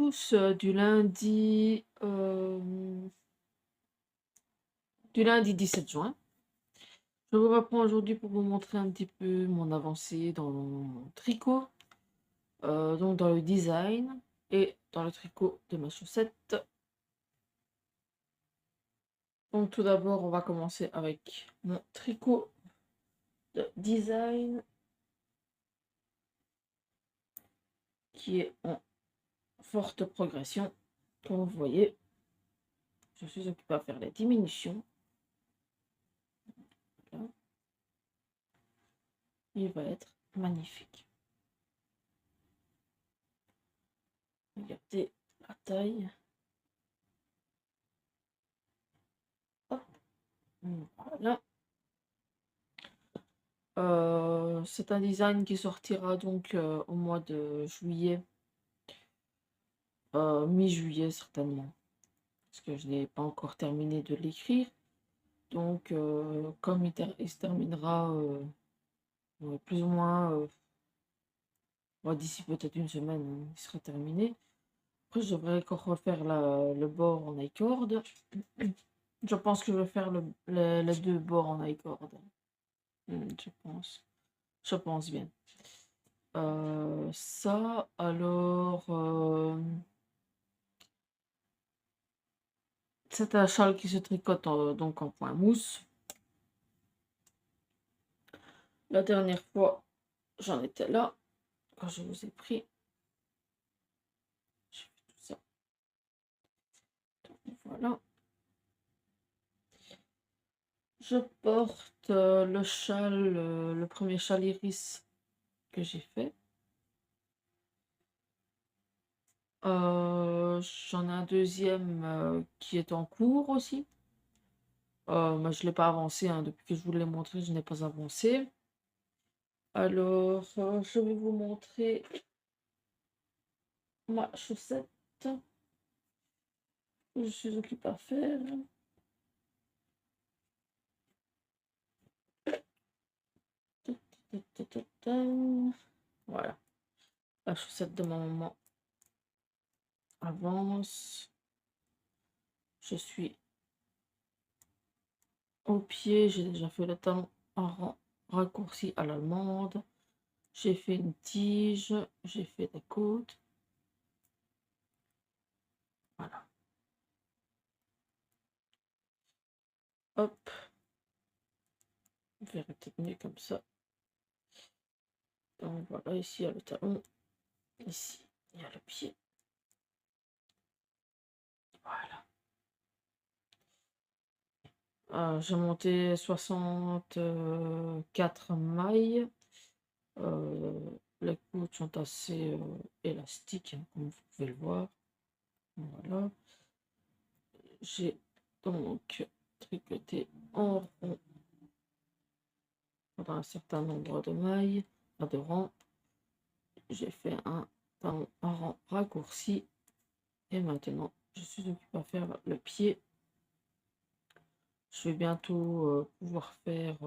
tous du lundi 17 juin. Je vous reprends aujourd'hui pour vous montrer un petit peu mon avancée dans mon tricot, donc dans le design et dans le tricot de ma chaussette. Donc tout d'abord, on va commencer avec mon tricot de design qui est en forte progression. Comme vous voyez, je suis occupée à faire les diminutions. Là. Il va être magnifique. Regardez la taille. Hop. Voilà. C'est un design qui sortira donc au mois de juillet, mi-juillet certainement, parce que je n'ai pas encore terminé de l'écrire. Donc, comme il se terminera ouais, plus ou moins d'ici peut-être une semaine, hein, il sera terminé. Après, je devrais encore refaire le bord en I-cord. Je pense que je vais faire les deux bords en I-cord. Je pense bien. Ça, alors, c'est un châle qui se tricote donc en point mousse. La dernière fois, j'en étais là, quand je vous ai pris. J'ai fait tout ça. Donc, voilà. Je porte le châle, le premier châle iris que j'ai fait. J'en ai un deuxième qui est en cours aussi. Mais je ne l'ai pas avancé, hein, depuis que je vous l'ai montré, je n'ai pas avancé. Alors, je vais vous montrer ma chaussette que je suis occupée à faire. Voilà, la chaussette de ma maman avance. Je suis au pied, j'ai déjà fait le talon en rang raccourci à l'allemande. J'ai fait une tige, j'ai fait des côtes. Voilà. Hop. Vous verrez peut-être mieux comme ça. Donc voilà, ici il y a le talon. Ici, il y a le pied. Voilà. J'ai monté 64 mailles. Les côtes sont assez élastiques, hein, comme vous pouvez le voir. Voilà. J'ai donc tricoté en rond pendant un certain nombre de mailles, de rangs. J'ai fait un rang raccourci et maintenant je suis occupée à faire le pied. Je vais bientôt pouvoir faire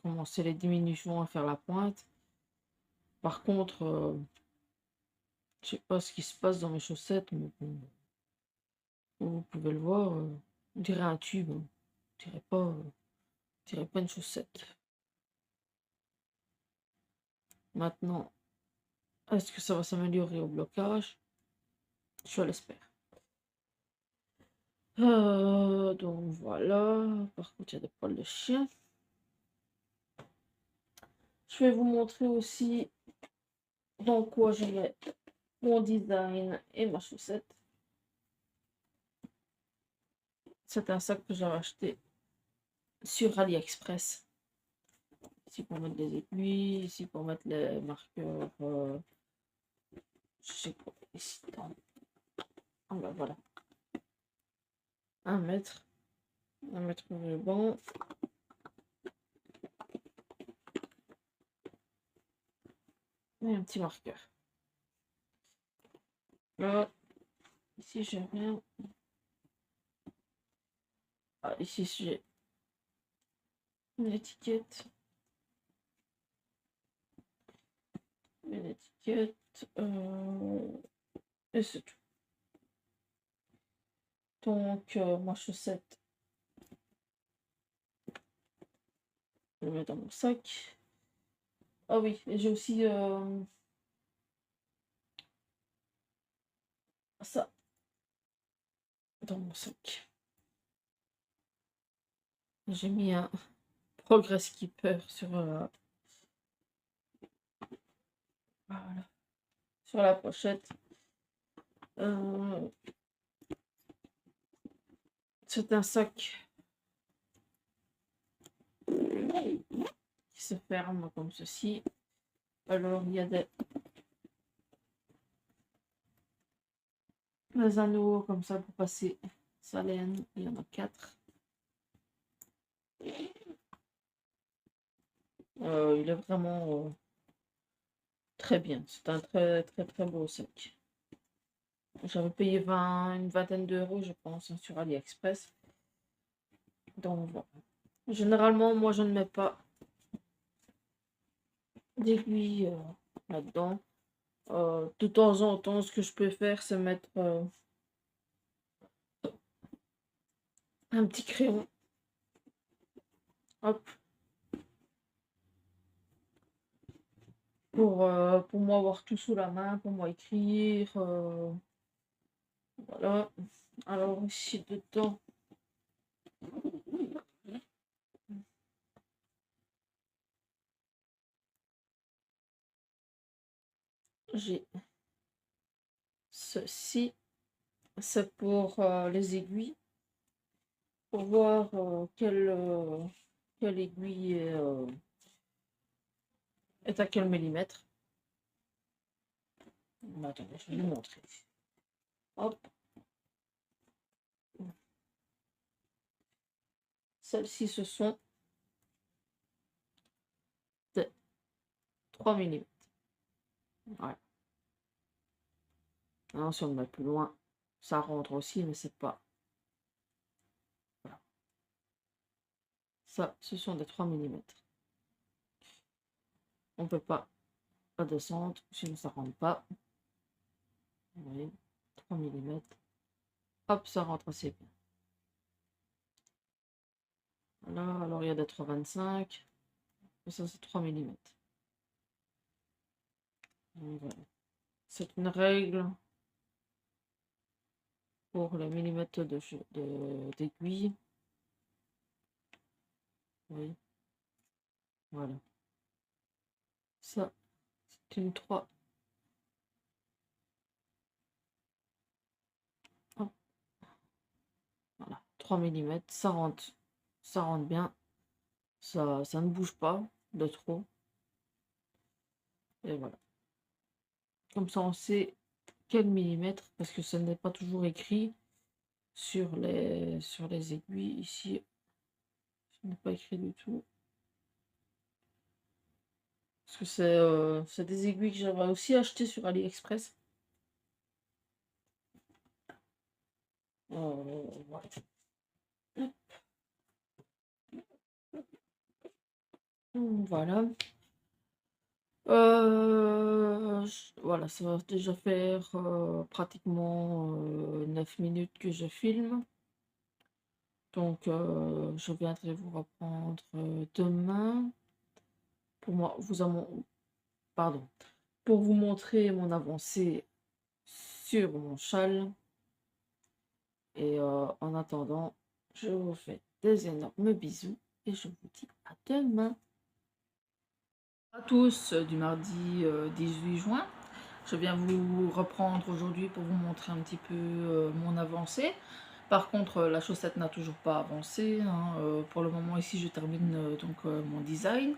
commencer les diminutions à faire la pointe. Par contre, je sais pas ce qui se passe dans mes chaussettes, mais bon, vous pouvez le voir, on dirait un tube, hein. On dirait pas une chaussette. Maintenant, est-ce que ça va s'améliorer au blocage? Je l'espère. Donc voilà. Par contre, il y a des poils de chien. Je vais vous montrer aussi dans quoi je mets mon design et ma chaussette. C'est un sac que j'ai acheté sur AliExpress. Ici pour mettre les aiguilles, ici pour mettre les marqueurs. Je sais pas, ici dans. Ah ben voilà. 1 mètre. 1 mètre de ruban. Et un petit marqueur. Là, ici j'ai rien. Ah, ici j'ai une étiquette. Une étiquette. Et c'est tout. Donc, ma chaussette, je le mets dans mon sac. Ah oui, et j'ai aussi ça dans mon sac. J'ai mis un Progress Keeper voilà, sur la pochette. C'est un sac qui se ferme comme ceci. Alors, il y a des anneaux comme ça pour passer sa laine. Il y en a 4. Il est vraiment très bien. C'est un très très très beau sac. J'avais payé une vingtaine d'euros, je pense, hein, sur AliExpress. Donc voilà. Généralement, moi, je ne mets pas d'aiguille là-dedans. De temps en temps, ce que je peux faire, c'est mettre un petit crayon. Hop. Pour moi avoir tout sous la main, pour moi écrire. Voilà. Alors ici dedans, j'ai ceci. C'est pour les aiguilles. Pour voir quelle aiguille est à quel millimètre. Attendez, je vais vous montrer. Hop. Celles-ci, ce sont de 3 mm. Voilà. Alors, si on le met plus loin, ça rentre aussi, mais c'est pas. Voilà. Ça, ce sont des 3 mm. On ne peut pas descendre, sinon ça rentre pas. Vous voyez, 3 mm. Hop, ça rentre assez bien. Voilà, alors il y a des 3,25. Ça, c'est 3 mm. Voilà. C'est une règle pour les millimètres d'aiguille. Oui. Voilà. Ça, c'est une 3. Hop. Voilà. 3 mm. Ça rentre bien. Ça ne bouge pas de trop. Et voilà. Comme ça, on sait quel millimètre, parce que ce n'est pas toujours écrit sur les aiguilles. Ici, ce n'est pas écrit du tout. Parce que c'est des aiguilles que j'avais aussi achetées sur AliExpress. Voilà. Voilà. Voilà, ça va déjà faire pratiquement 9 minutes que je filme. Donc, je viendrai vous reprendre demain pour moi, pardon, pour vous montrer mon avancée sur mon châle. Et en attendant, je vous fais des énormes bisous et je vous dis à demain. À tous du mardi 18 juin. Je viens vous reprendre aujourd'hui pour vous montrer un petit peu mon avancée. Par contre, la chaussette n'a toujours pas avancé, hein. Pour le moment, ici, je termine donc mon design.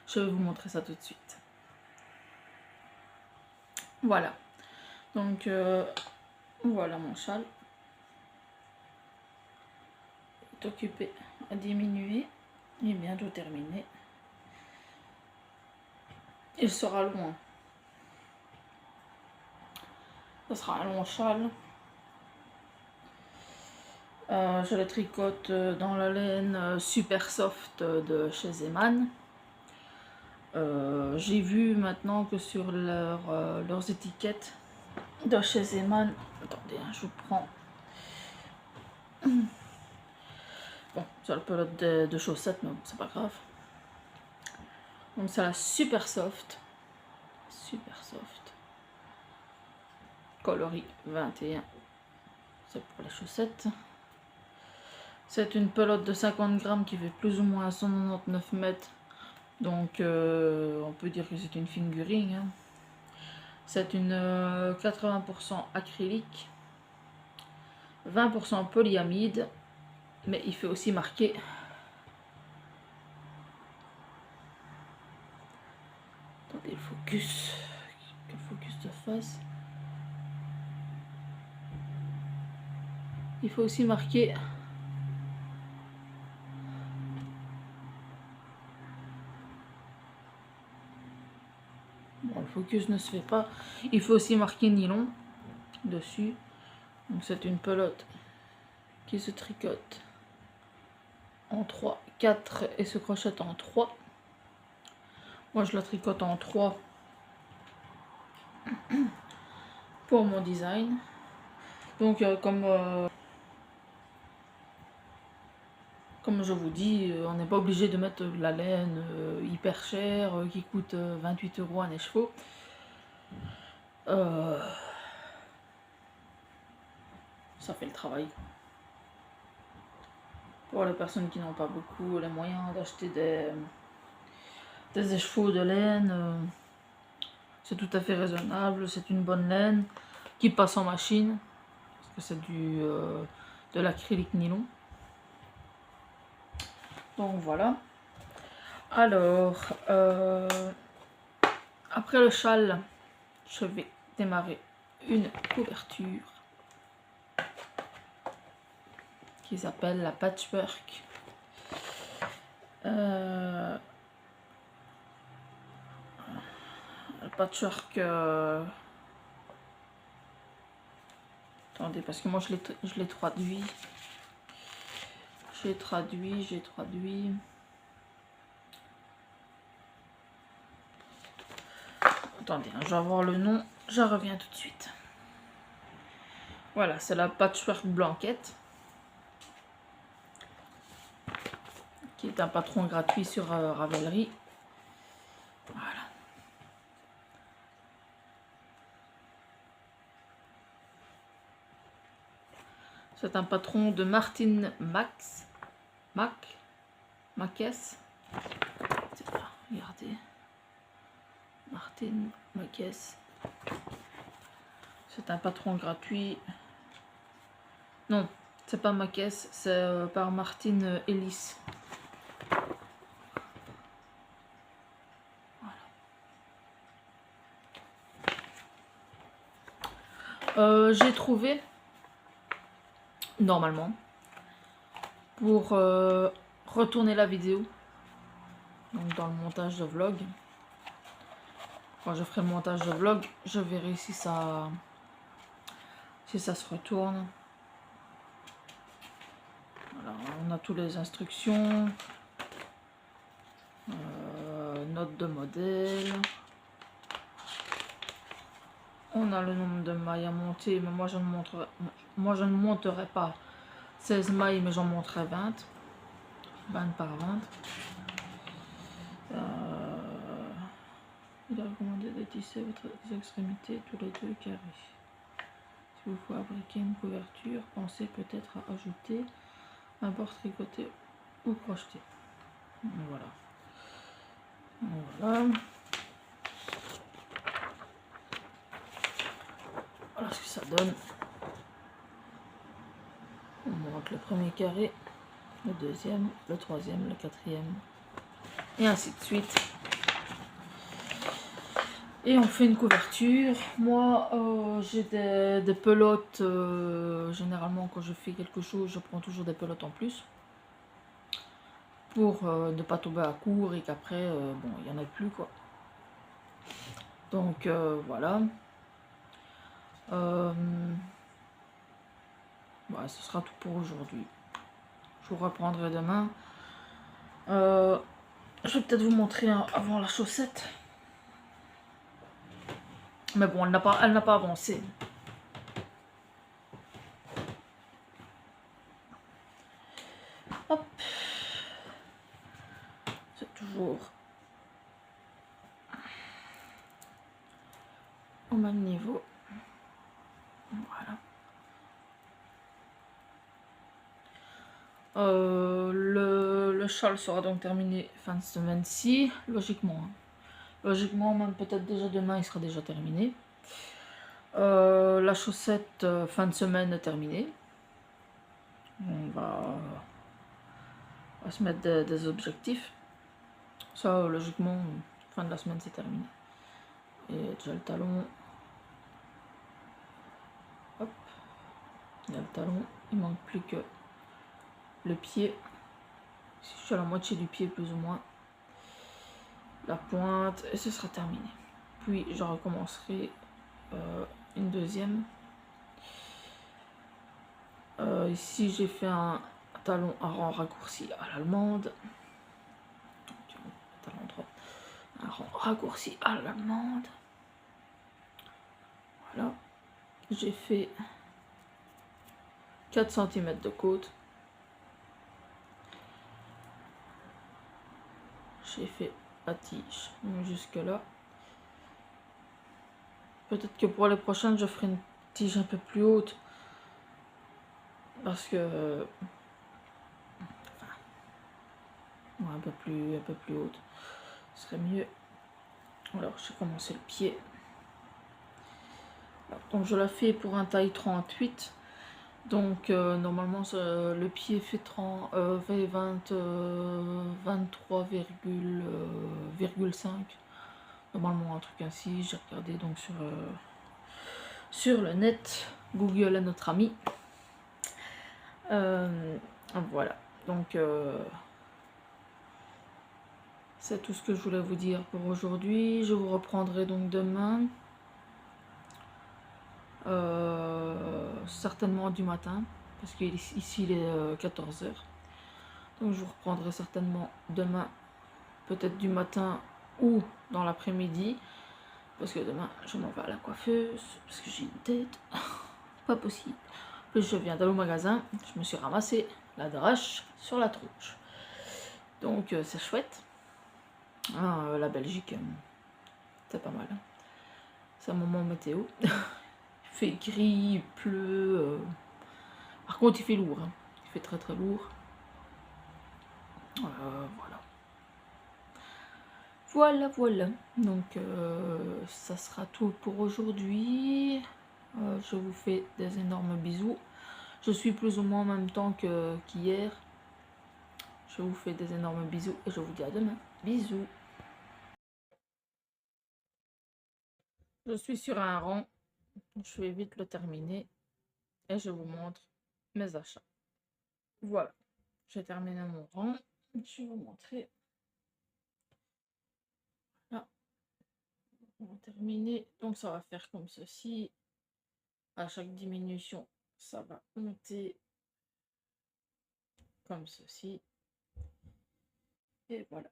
Je vais vous montrer ça tout de suite. Voilà. Donc, voilà mon châle. Est occupé à diminuer. Il est bientôt terminé. Il sera long. Ce sera un long châle. Je le tricote dans la laine super soft de chez Zeman. J'ai vu maintenant que sur leurs étiquettes, de chez Zeman. Attendez, hein, je vous prends. Bon, c'est le pelote de chaussettes, mais bon, c'est pas grave. Donc c'est la super soft. Super soft. Coloris 21. C'est pour les chaussettes. C'est une pelote de 50 grammes qui fait plus ou moins 199 mètres. Donc on peut dire que c'est une fingering. Hein. C'est une 80% acrylique. 20% polyamide. Mais il fait aussi marquer. Attendez, le focus. Que le focus de face. Il faut aussi marquer. Bon, le focus ne se fait pas. Il faut aussi marquer nylon dessus. Donc c'est une pelote qui se tricote en 3, 4 et se crochette en 3. Moi je la tricote en 3 pour mon design. Donc comme je vous dis, on n'est pas obligé de mettre de la laine hyper chère qui coûte 28 € à Neige-Faux. Ça fait le travail. Pour les personnes qui n'ont pas beaucoup les moyens d'acheter des écheveaux de laine, c'est tout à fait raisonnable. C'est une bonne laine qui passe en machine parce que c'est de l'acrylique nylon. Donc voilà. Alors, après le châle, je vais démarrer une couverture qui s'appelle la patchwork. Le patchwork. Attendez, parce que moi je l'ai traduit. J'ai traduit. Attendez, hein, je vais avoir le nom, je reviens tout de suite. Voilà, c'est la patchwork blanquette. Qui est un patron gratuit sur Ravelry. Voilà. C'est un patron de Martin Makes. Regardez. Martin Makes. C'est un patron gratuit. Non, c'est pas Makes, c'est par Martin Ellis. Voilà. J'ai trouvé, normalement, pour retourner la vidéo, donc dans le montage de vlog. Quand je ferai le montage de vlog, je verrai si ça se retourne. Voilà, on a toutes les instructions, notes de modèle. On a le nombre de mailles à monter, mais moi je ne monterai pas 16 mailles, mais j'en monterai 20 par 20. Il a recommandé de tisser votre extrémités tous les 2 carrés. Si vous fabriquez une couverture, pensez peut-être à ajouter un bord tricoté ou crocheté. Voilà. Voilà. Voilà ce que ça donne. On monte le premier carré, le deuxième, le troisième, le quatrième, et ainsi de suite. Et on fait une couverture. Moi, j'ai des pelotes. Généralement, quand je fais quelque chose, je prends toujours des pelotes en plus. Pour ne pas tomber à court et qu'après, bon, il n'y en a plus, quoi. Donc, voilà. Ouais, ce sera tout pour aujourd'hui. Je vous reprendrai demain. Je vais peut-être vous montrer avant la chaussette. Mais bon, elle n'a pas avancé. au même niveau. Voilà. Le châle sera donc terminé fin de semaine-ci, logiquement. Hein. Logiquement, même peut-être déjà demain, il sera déjà terminé. La chaussette, fin de semaine terminée. On va se mettre des objectifs. Ça, logiquement, fin de la semaine, c'est terminé. Et déjà le talon. Hop. Il y a le talon. Il manque plus que le pied. Je suis à la moitié du pied, plus ou moins. La pointe. Et ce sera terminé. Puis, je recommencerai une deuxième. Ici, j'ai fait un talon à rang raccourci à l'allemande. Talon droit. Un rang raccourci à l'allemande. Voilà. J'ai fait 4 cm de côte. J'ai fait la tige jusque là. Peut-être que pour les prochaines, je ferai une tige un peu plus haute. Parce que... un peu plus haute. Ce serait mieux. Alors, j'ai commencé le pied. Donc, je la fais pour un taille 38. Donc, normalement, le pied fait 23,5. Normalement, un truc ainsi. J'ai regardé donc sur le net. Google est notre ami. Voilà. Donc, c'est tout ce que je voulais vous dire pour aujourd'hui. Je vous reprendrai donc demain. Certainement du matin. Parce qu'ici, il est 14 h. Donc, je vous reprendrai certainement demain. Peut-être du matin ou dans l'après-midi. Parce que demain, je m'en vais à la coiffeuse. Parce que j'ai une tête. Pas possible. Plus, je viens d'aller au magasin. Je me suis ramassé la drache sur la tronche. Donc, c'est chouette. La Belgique, c'est pas mal. C'est un moment météo. Il fait gris, il pleut. Par contre, il fait lourd. Hein. Il fait très très lourd. Voilà. Voilà. Donc, ça sera tout pour aujourd'hui. Je vous fais des énormes bisous. Je suis plus ou moins en même temps qu'hier. Je vous fais des énormes bisous et je vous dis à demain. Bisous. Je suis sur un rang. Je vais vite le terminer. Et je vous montre mes achats. Voilà. J'ai terminé mon rang. Je vais vous montrer. Là. On va terminer. Donc, ça va faire comme ceci. À chaque diminution, ça va monter comme ceci. Et voilà.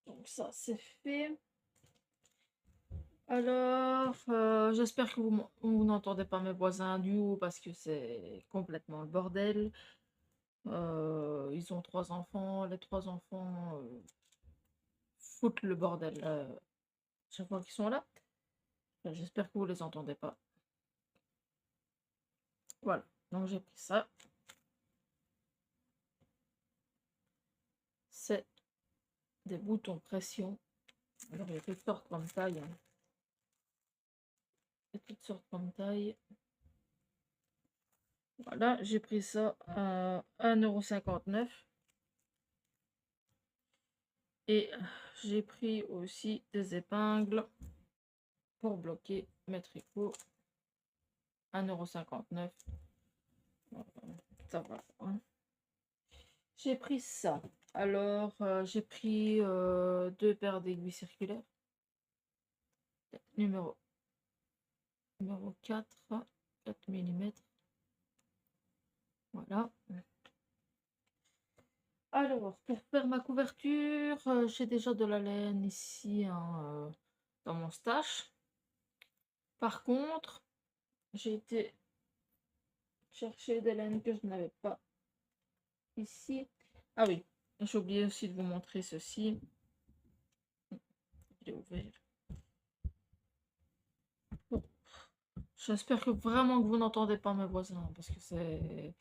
Donc ça, c'est fait. Alors, j'espère que vous n'entendez pas mes voisins du haut parce que c'est complètement le bordel. Ils ont 3 enfants. Les 3 enfants foutent le bordel chaque fois qu'ils sont là. J'espère que vous les entendez pas. Voilà. Donc j'ai pris ça. C'est des boutons pression. Alors il y a toutes sortes comme taille. Hein. Il y a toutes sortes comme taille. Voilà, j'ai pris ça à 1,59 €. Et j'ai pris aussi des épingles pour bloquer mes tricots. 1,59 €. Ça va. Hein. J'ai pris ça. Alors, j'ai pris 2 paires d'aiguilles circulaires. Numéro 4 mm. Voilà. Alors, pour faire ma couverture, j'ai déjà de la laine ici hein, dans mon stash. Par contre, j'ai été chercher des laines que je n'avais pas ici. Ah oui, j'ai oublié aussi de vous montrer ceci. Il est ouvert. J'espère que vraiment que vous n'entendez pas mes voisins, parce que c'est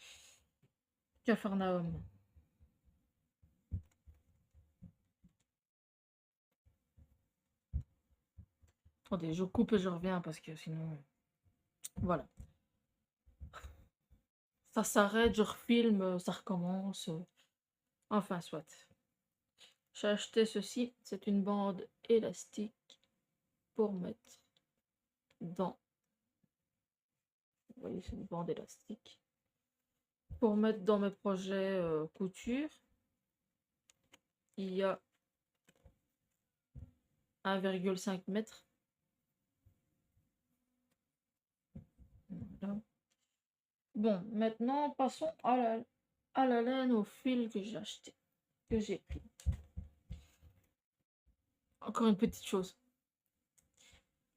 Capharnaüm. Attendez, je coupe et je reviens, parce que sinon... Voilà. Ça s'arrête, je refilme, ça recommence. Enfin, soit. J'ai acheté ceci. C'est une bande élastique pour mettre dans... Vous voyez, c'est une bande élastique. Pour mettre dans mes projets couture. Il y a 1,5 mètres. Voilà. Bon, maintenant, passons à la laine, au fil que j'ai acheté, que j'ai pris. Encore une petite chose.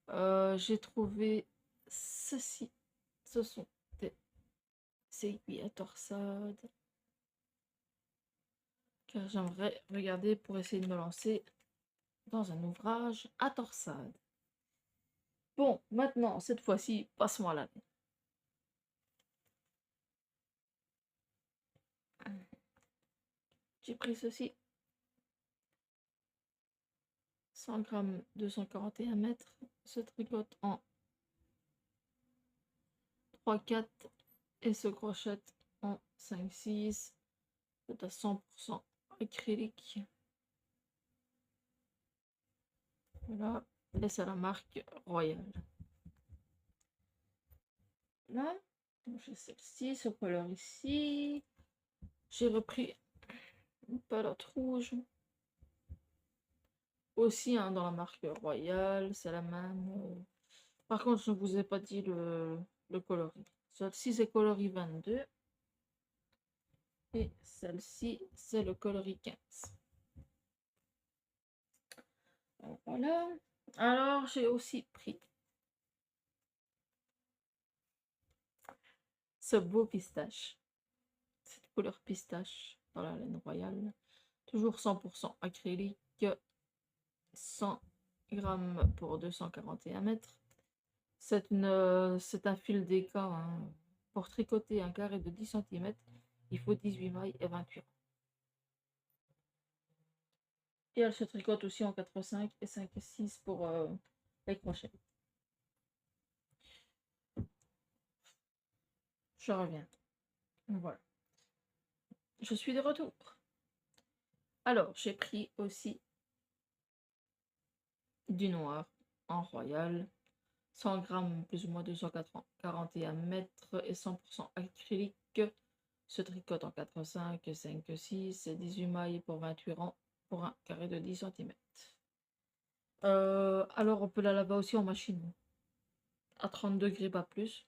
J'ai trouvé ceci. Ce sont des aiguilles à torsade. Car j'aimerais regarder pour essayer de me lancer dans un ouvrage à torsade. Bon, maintenant, cette fois-ci, passons à la laine. J'ai pris ceci. 100 grammes, 241 mètres. Se tricote en 3-4 et se crochette en 5-6. C'est à 100% acrylique. Voilà. Et c'est la marque Royal. Là, j'ai celle-ci, ce couleur ici. J'ai repris une pelote rouge. Aussi hein, dans la marque Royal, c'est la même. Par contre, je ne vous ai pas dit le coloris. Celle-ci, c'est coloris 22. Et celle-ci, c'est le coloris 15. Voilà. Alors, j'ai aussi pris ce beau pistache. Cette couleur pistache dans la laine royale. Toujours 100% acrylique. 100 grammes pour 241 mètres. C'est un fil DK. Hein. Pour tricoter un carré de 10 cm, il faut 18 mailles et 28 rangs. Et elle se tricote aussi en 4-5 et 5-6 pour les crochets. Je reviens. Voilà. Je suis de retour. Alors, j'ai pris aussi du noir en royal. 100 grammes, plus ou moins 241 mètres et 100% acrylique. Se tricote en 4-5, 5-6 et 18 mailles pour 28 rangs pour un carré de 10 cm. Alors, on peut la laver aussi en machine à 30 degrés, pas plus,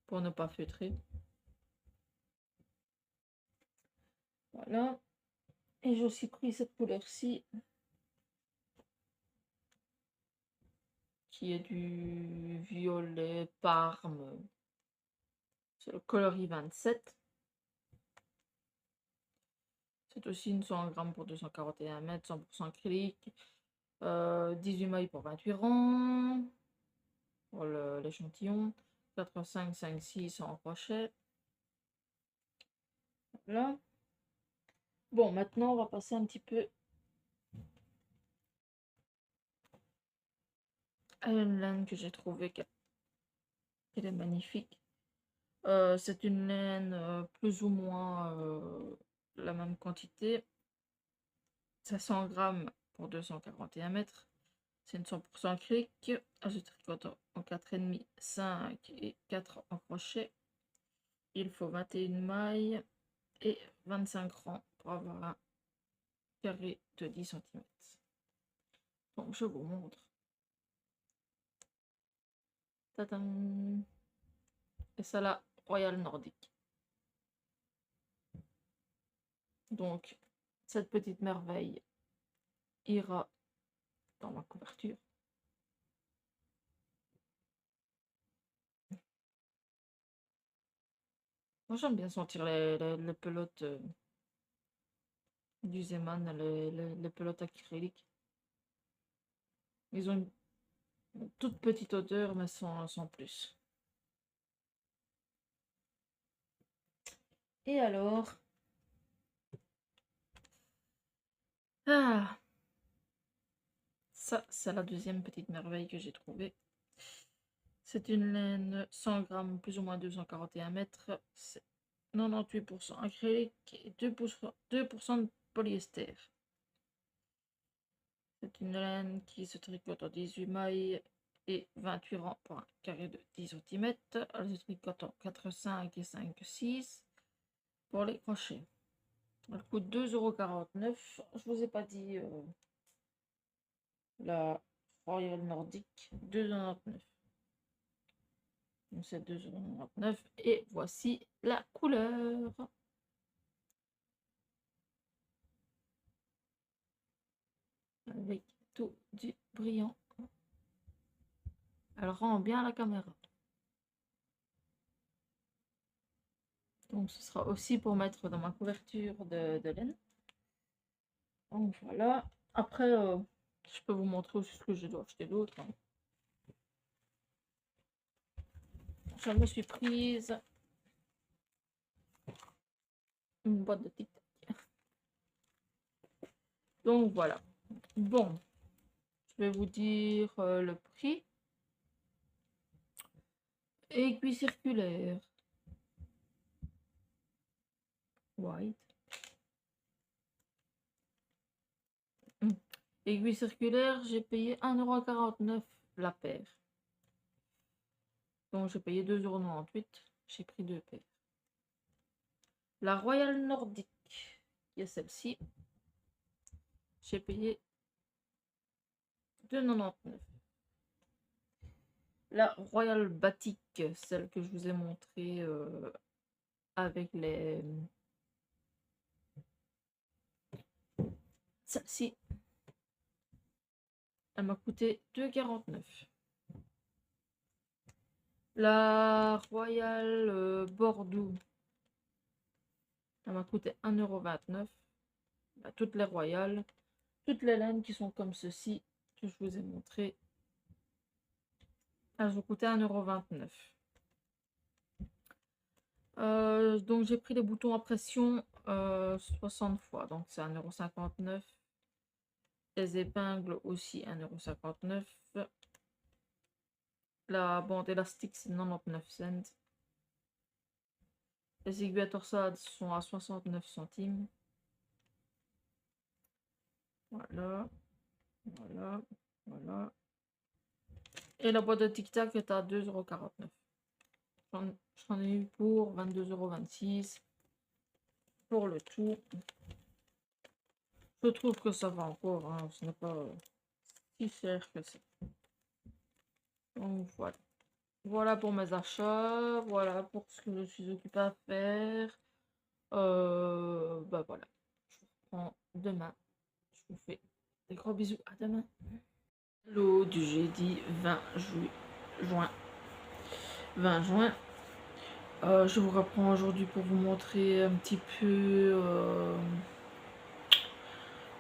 pour ne pas feutrer. Voilà. Et j'ai aussi pris cette couleur-ci, qui est du violet parme. C'est le coloris 27. C'est aussi une 100 grammes pour 241 mètres, 100% acrylique. 18 mailles pour 28 rangs. Pour l'échantillon. 4, 5, 5, 6 en crochet. Voilà. Bon, maintenant, on va passer un petit peu à une laine que j'ai trouvée qu'elle est magnifique. C'est une laine plus ou moins la même quantité. 500 grammes pour 241 mètres. C'est une 100% acrylique. Je tricote en 4,5, 5 et 4 en crochet. Il faut 21 mailles et 25 rangs pour avoir un carré de 10 cm. Donc je vous montre. Tadam. Et ça là, Royal Nordique. Donc cette petite merveille ira dans ma couverture. Moi j'aime bien sentir les pelotes du Zeman, les pelotes acryliques. Ils ont Toute petite odeur, mais sans plus. Et alors, ah, ça, c'est la deuxième petite merveille que j'ai trouvée. C'est une laine 100 grammes, plus ou moins 241 mètres. C'est 98% acrylique et 2% de polyester. C'est une laine qui se tricote en 18 mailles et 28 rangs pour un carré de 10 cm. Elle se tricote en 4, 5 et 5, 6 pour les crochets. Elle coûte 2,49 €. Je vous ai pas dit la Royal Nordic, 2,99 €. Donc c'est 2,99 € et voici la couleur. Avec tout du brillant. Elle rend bien la caméra. Donc ce sera aussi pour mettre dans ma couverture de laine. Donc voilà. Après, je peux vous montrer aussi ce que je dois acheter d'autre. Hein. Je me suis prise une boîte de tic-tac. Donc voilà. Bon, je vais vous dire le prix. Aiguille circulaire. White. Aiguille circulaire, j'ai payé 1,49 € la paire. Donc j'ai payé 2,98 €. J'ai pris 2 paires. La Royal Nordic, qui est celle-ci, j'ai payé 2,99 €. La Royal Batik, celle que je vous ai montrée avec les... Celle-ci, elle m'a coûté 2,49 €. La Royal Bordeaux, elle m'a coûté 1,29 €. Bah, toutes les Royales, toutes les laines qui sont comme ceci, que je vous ai montré, elles ont coûté 1,29 €. Donc j'ai pris les boutons à pression 60 fois, donc c'est 1,59 €. Les épingles aussi 1,59 €. La bande élastique c'est 99 cents. Les aiguilles à torsade sont à 69 centimes. Voilà, voilà, voilà. Et la boîte de tic-tac est à 2,49 €. J'en ai eu pour 22,26 € pour le tout. Je trouve que ça va encore, hein, ce n'est pas si cher que ça. Donc voilà. Voilà pour mes achats, voilà pour ce que je suis occupée à faire. Bah voilà. Je vous reprends demain. Je vous fais des gros bisous. À demain. Hello du jeudi 20 juin. 20 juin. Je vous reprends aujourd'hui pour vous montrer un petit peu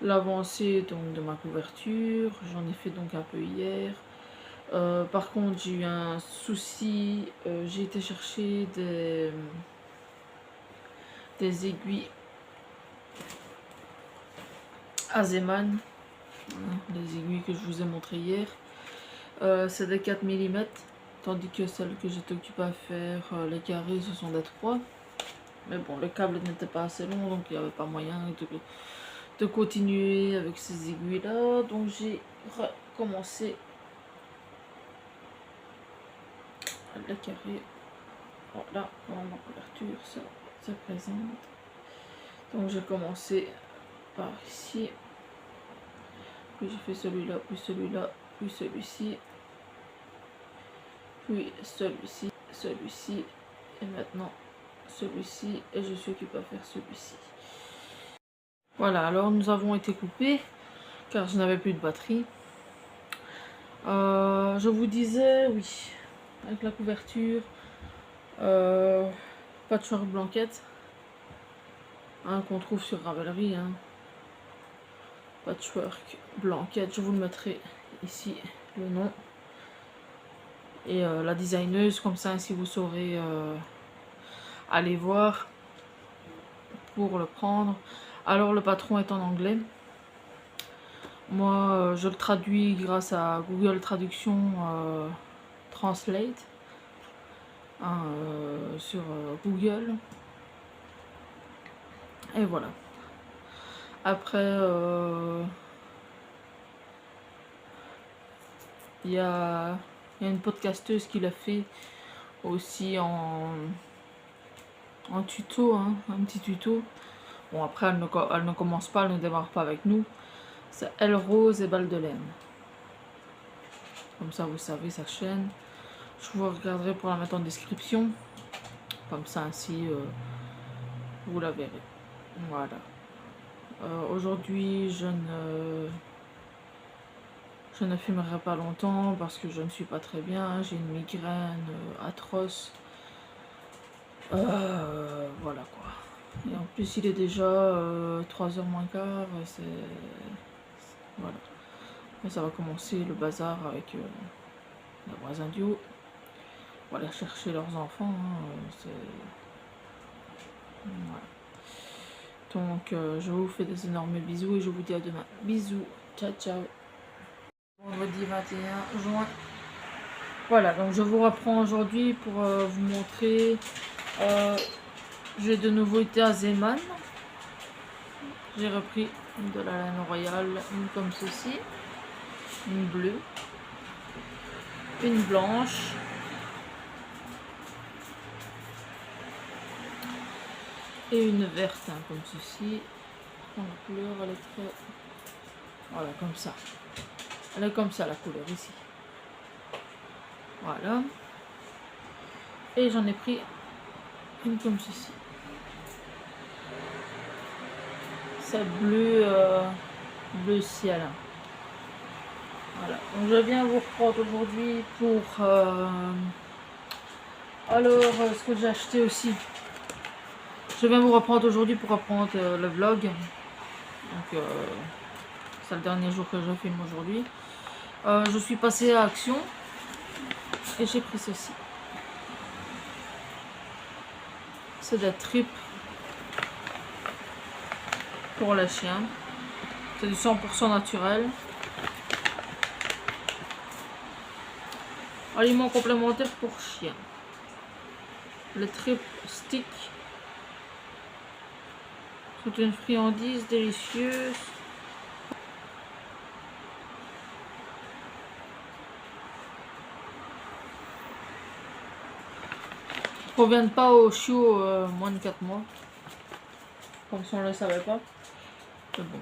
l'avancée donc de ma couverture. J'en ai fait donc un peu hier. Par contre, j'ai eu un souci. J'ai été chercher des aiguilles Azeman, les aiguilles que je vous ai montrées hier. C'est des 4 mm, tandis que celles que j'étais occupée à faire, les carrés, ce sont des 3. Mais bon, le câble n'était pas assez long, donc il n'y avait pas moyen de continuer avec ces aiguilles là. Donc j'ai recommencé les carrés. Voilà comment ma couverture se présente. Donc j'ai commencé par ici, puis j'ai fait celui-là, puis celui-là, puis celui-ci, puis celui-ci, celui-ci, et maintenant celui-ci, et je suis occupée à faire celui-ci. Voilà, alors nous avons été coupés car je n'avais plus de batterie. Je vous disais, oui, avec la couverture, patchwork blanquette, hein, qu'on trouve sur Ravelry, hein. Patchwork blanquette, je vous le mettrai ici, le nom. et la designeuse, comme ça ainsi vous saurez aller voir pour le prendre. Alors le patron est en anglais. Moi je le traduis grâce à Google Traduction Translate hein, sur Google. Et voilà. Après il y a une podcasteuse qui l'a fait aussi en tuto, hein, un petit tuto. Bon après elle ne commence pas, elle ne démarre pas avec nous. C'est Elle Rose et Balle de laine. Comme ça vous savez sa chaîne. Je vous regarderai pour la mettre en description. Comme ça ainsi vous la verrez. Voilà. Aujourd'hui je ne fumerai pas longtemps parce que je ne suis pas très bien. J'ai une migraine atroce. Voilà quoi. Et en plus il est déjà 3h moins quart. Voilà. Et ça va commencer le bazar avec les voisins du haut. Voilà, chercher leurs enfants. Hein, voilà. Donc je vous fais des énormes bisous et je vous dis à demain. Bisous. Ciao ciao. Vendredi 21 juin. Voilà, donc je vous reprends aujourd'hui pour vous montrer. J'ai de nouveau été à Zeeman. J'ai repris de la laine royale, une comme ceci, une bleue, une blanche, et une verte hein, comme ceci. La couleur elle est très... Voilà, comme ça. Elle est comme ça la couleur ici. Voilà. Et j'en ai pris une comme ceci. C'est bleu, bleu ciel. Voilà. Donc je viens vous reprendre aujourd'hui pour... alors, ce que j'ai acheté aussi. Je viens vous reprendre aujourd'hui pour reprendre le vlog. Donc, c'est le dernier jour que je filme aujourd'hui. Je suis passée à Action et j'ai pris ceci. C'est des tripes pour les chiens. C'est du 100% naturel. Aliment complémentaire pour chiens. Les tripes stick. C'est une friandise délicieuse. Ne proviennent pas aux chiots moins de 4 mois. Comme si on ne le savait pas. C'est bon.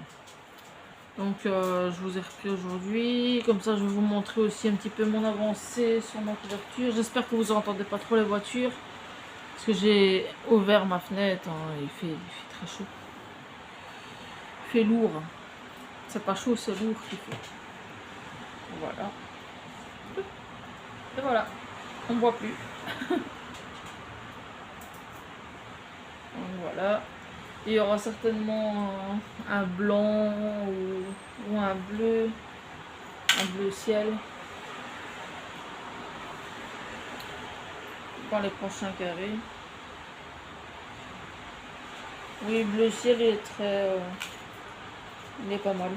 Donc je vous ai repris aujourd'hui. Comme ça je vais vous montrer aussi un petit peu mon avancée sur ma couverture. J'espère que vous n'entendez pas trop les voitures. Parce que j'ai ouvert ma fenêtre. Hein, il fait très chaud. Il fait lourd. C'est pas chaud, c'est lourd qu'il fait. Voilà. Et voilà. On ne voit plus. Donc voilà. Il y aura certainement un blanc ou un bleu ciel dans les prochains carrés. Oui, bleu ciel est très... il est pas mal.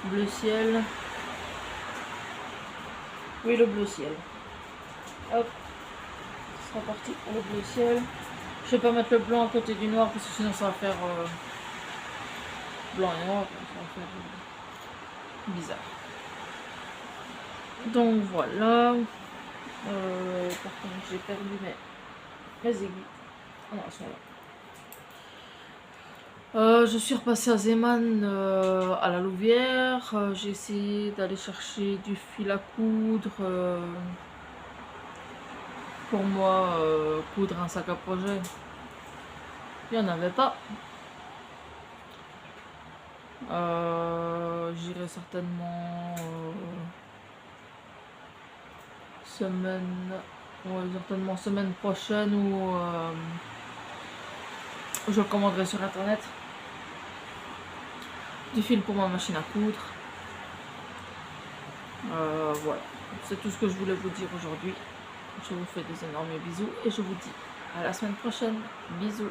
Bleu ciel. Oui, le bleu ciel. Hop. Ce sera parti pour le bleu ciel. Je vais pas mettre le blanc à côté du noir parce que sinon ça va faire blanc et noir, ça va faire bizarre. Donc voilà. Par contre j'ai perdu mes aiguilles. Ah non, elles sont là. Je suis repassée à Zeeman à la Louvière. J'ai essayé d'aller chercher du fil à coudre. Pour moi, coudre un sac à projet, il n'y en avait pas. J'irai certainement semaine prochaine ou je commanderai sur internet du fil pour ma machine à coudre. Voilà. C'est tout ce que je voulais vous dire aujourd'hui. Je vous fais des énormes bisous et je vous dis à la semaine prochaine. Bisous.